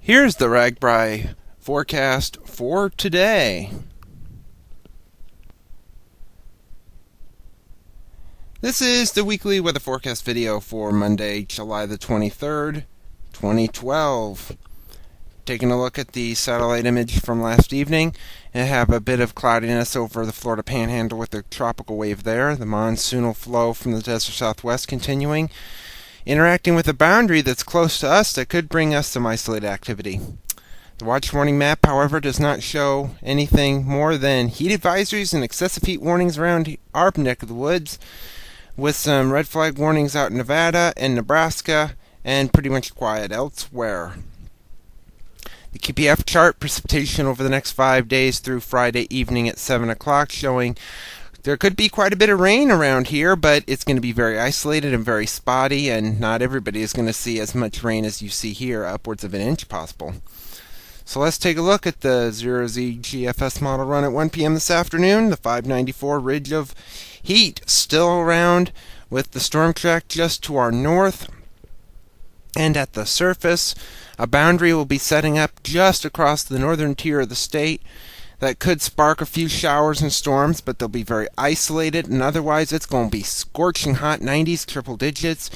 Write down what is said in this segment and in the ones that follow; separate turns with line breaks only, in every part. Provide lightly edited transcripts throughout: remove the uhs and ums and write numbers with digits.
Here's the RAGBRAI forecast for today. This is the weekly weather forecast video for Monday, July the 23rd, 2012. Taking a look at the satellite image from last evening, and have a bit of cloudiness over the Florida Panhandle with the tropical wave there. The monsoonal flow from the desert southwest continuing, interacting with a boundary that's close to us that could bring us some isolated activity. The watch warning map, however, does not show anything more than heat advisories and excessive heat warnings around our neck of the woods, with some red flag warnings out in Nevada and Nebraska, and pretty much quiet elsewhere. The QPF chart, precipitation over the next 5 days through Friday evening at 7 o'clock, showing there could be quite a bit of rain around here, but it's going to be very isolated and very spotty, and not everybody is going to see as much rain as you see here, upwards of an inch possible. So let's take a look at the 0Z GFS Model Run at 1 p.m. this afternoon. The 594 ridge of heat still around, with the storm track just to our north. And at the surface, a boundary will be setting up just across the northern tier of the state that could spark a few showers and storms, but they'll be very isolated, and otherwise it's going to be scorching hot 90s, triple digits.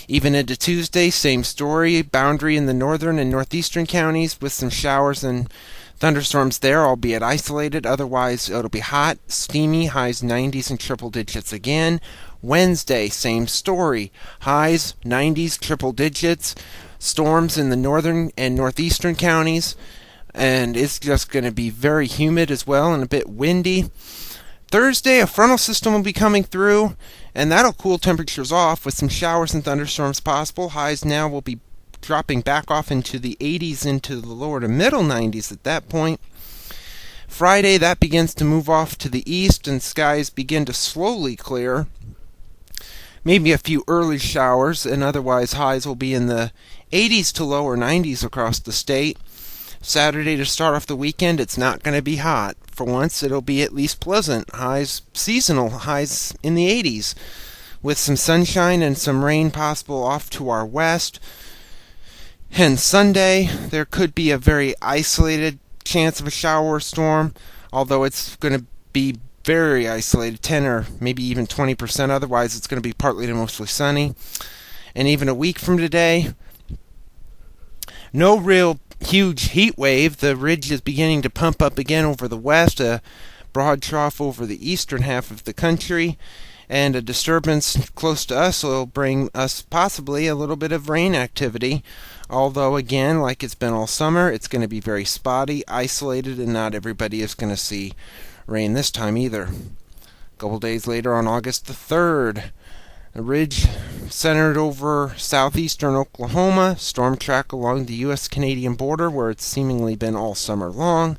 Even into Tuesday, same story, boundary in the northern and northeastern counties with some showers and thunderstorms there, albeit isolated. Otherwise, it'll be hot, steamy, highs 90s and triple digits again. Wednesday, same story, highs 90s, triple digits, storms in the northern and northeastern counties, and it's just going to be very humid as well and a bit windy. Thursday, a frontal system will be coming through, and that'll cool temperatures off with some showers and thunderstorms possible. Highs now will be dropping back off into the 80s, into the lower to middle 90s at that point. Friday, that begins to move off to the east, and skies begin to slowly clear. Maybe a few early showers, and otherwise highs will be in the 80s to lower 90s across the state. Saturday, to start off the weekend, it's not going to be hot. For once, it'll be at least pleasant. Highs, seasonal highs in the 80s, with some sunshine and some rain possible off to our west. And Sunday, there could be a very isolated chance of a shower or storm, although it's going to be very isolated, 10 or maybe even 20%. Otherwise, it's going to be partly to mostly sunny. And even a week from today, no real huge heat wave. The ridge is beginning to pump up again over the west, a broad trough over the eastern half of the country, and a disturbance close to us will bring us possibly a little bit of rain activity. Although, again, like it's been all summer, it's going to be very spotty, isolated, and not everybody is going to see rain this time either. A couple days later, on August the 3rd, a ridge centered over southeastern Oklahoma, storm track along the U.S.-Canadian border where it's seemingly been all summer long,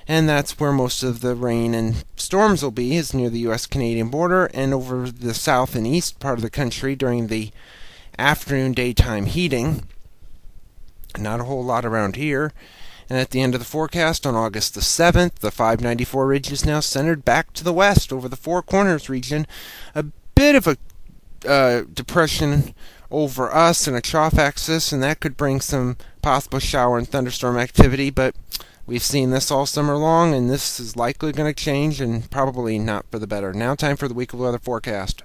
and that's where most of the rain and storms will be, is near the U.S.-Canadian border and over the south and east part of the country during the afternoon daytime heating. Not a whole lot around here. And at the end of the forecast on August the 7th, the 594 ridge is now centered back to the west over the Four Corners region. A bit of a depression over us and a trough axis, and that could bring some possible shower and thunderstorm activity, but we've seen this all summer long, and this is likely going to change, and probably not for the better. Now time for the weekly weather forecast.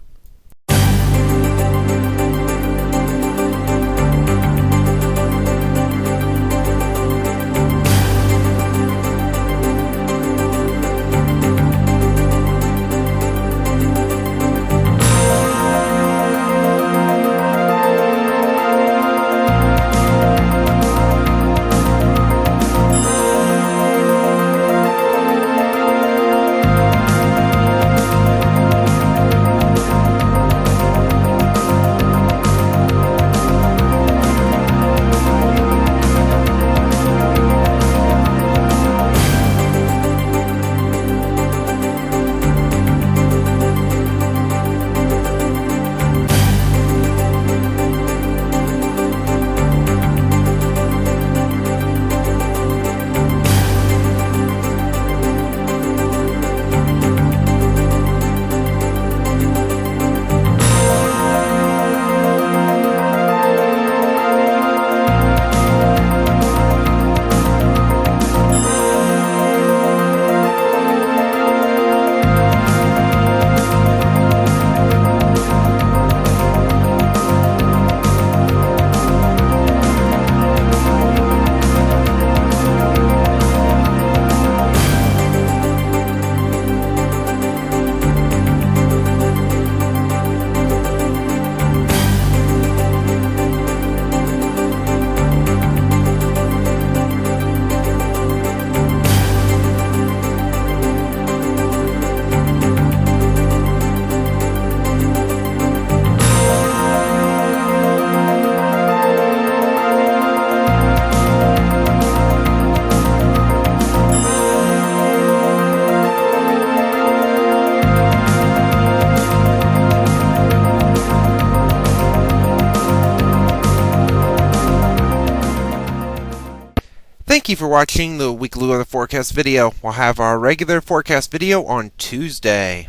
Thank you for watching the weekly weather forecast video. We'll have our regular forecast video on Tuesday.